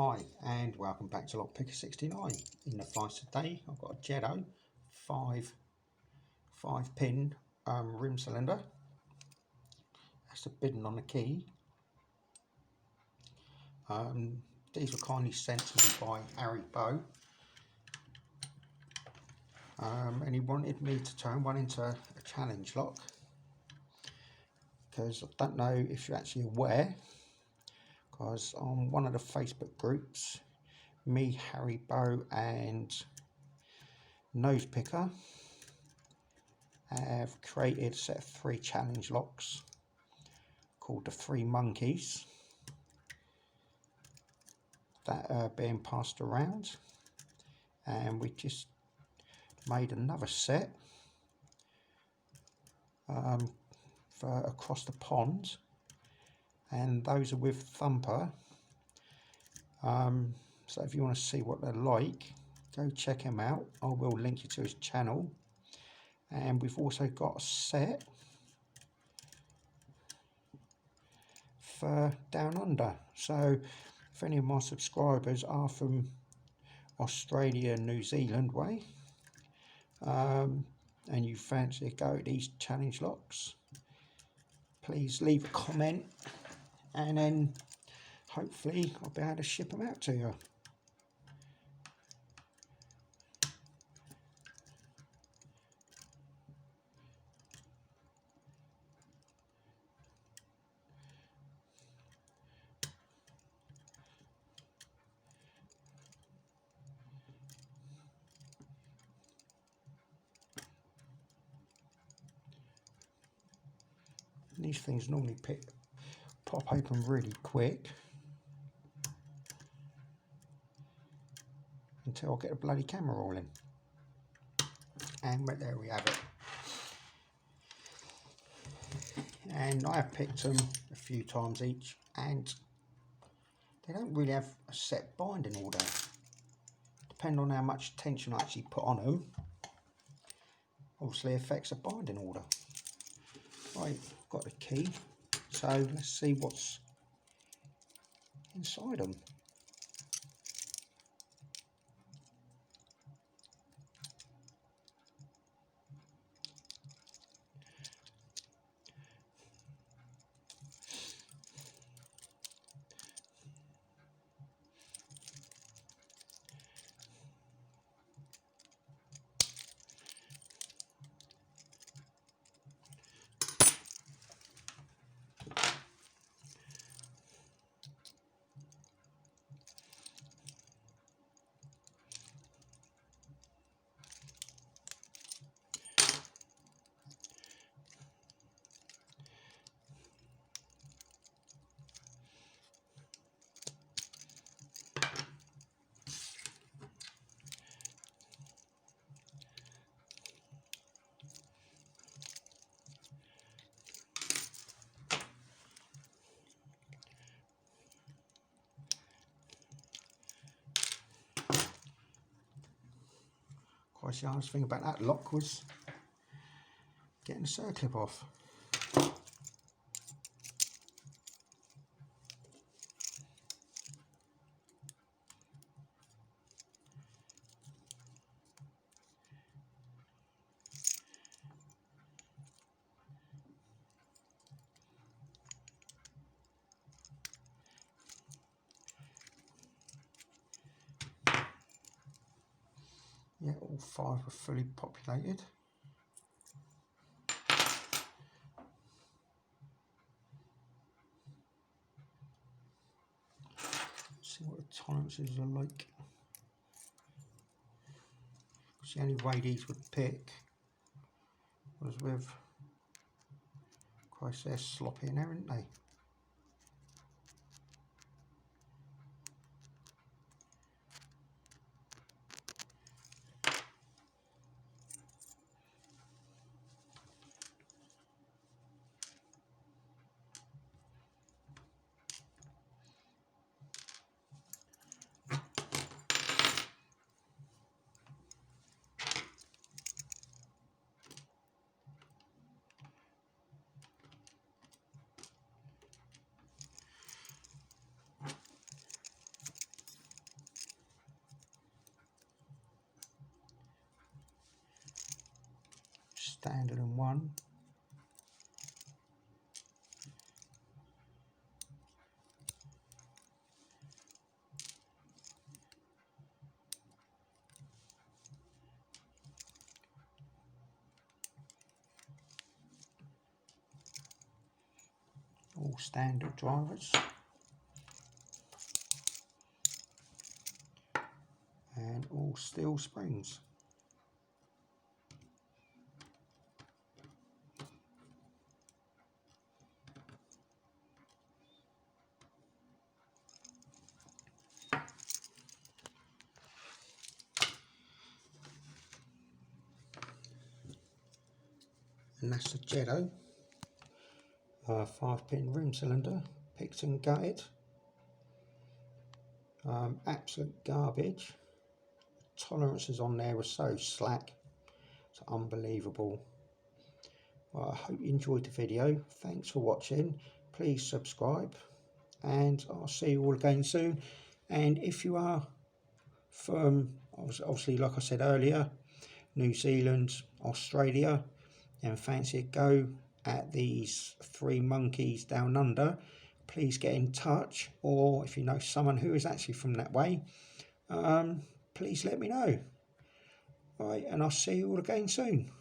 Hi and welcome back to Lockpicker 69. In the files today I've got a Jedo 5 pin rim cylinder. That's the bidding on the key. These were kindly sent to me by Harry Bow, and he wanted me to turn one into a challenge lock, because I don't know if you're actually aware, because on one of the Facebook groups, me, Harry Bow and Nose Picker have created a set of 3 challenge locks called the 3 monkeys that are being passed around, and we just made another set for across the pond, and those are with Thumper. So if you want to see what they're like, go check him out. I will link you to his channel. And we've also got a set for Down Under. So if any of my subscribers are from Australia, New Zealand way, and you fancy a go at these challenge locks, please leave a comment, and then hopefully I'll be able to ship them out to you. These things normally pop open really quick until I get a bloody camera rolling. And there we have it. And I have picked them a few times each, and they don't really have a set binding order. Depending on how much tension I actually put on them, obviously affects the binding order. Right, got the key, so let's see what's inside them. Quite the hardest thing about that lock was getting the circlip off. Yeah, all 5 were fully populated. Let's see what the tolerances are like. Because the only way these would pick was with, Christ, they're sloppy in there, aren't they? standard and one. All standard drivers. And all steel springs. And that's the jedo. 5-pin rim cylinder, picked and gutted. Absolute garbage. Tolerances on there are so slack, it's unbelievable. Well, I hope you enjoyed the video. Thanks for watching. Please subscribe, and I'll see you all again soon. And if you are from, obviously like I said earlier, New Zealand, Australia, and fancy a go at these 3 monkeys down under, please get in touch, or if you know someone who is actually from that way, please let me know. Right, and I'll see you all again soon.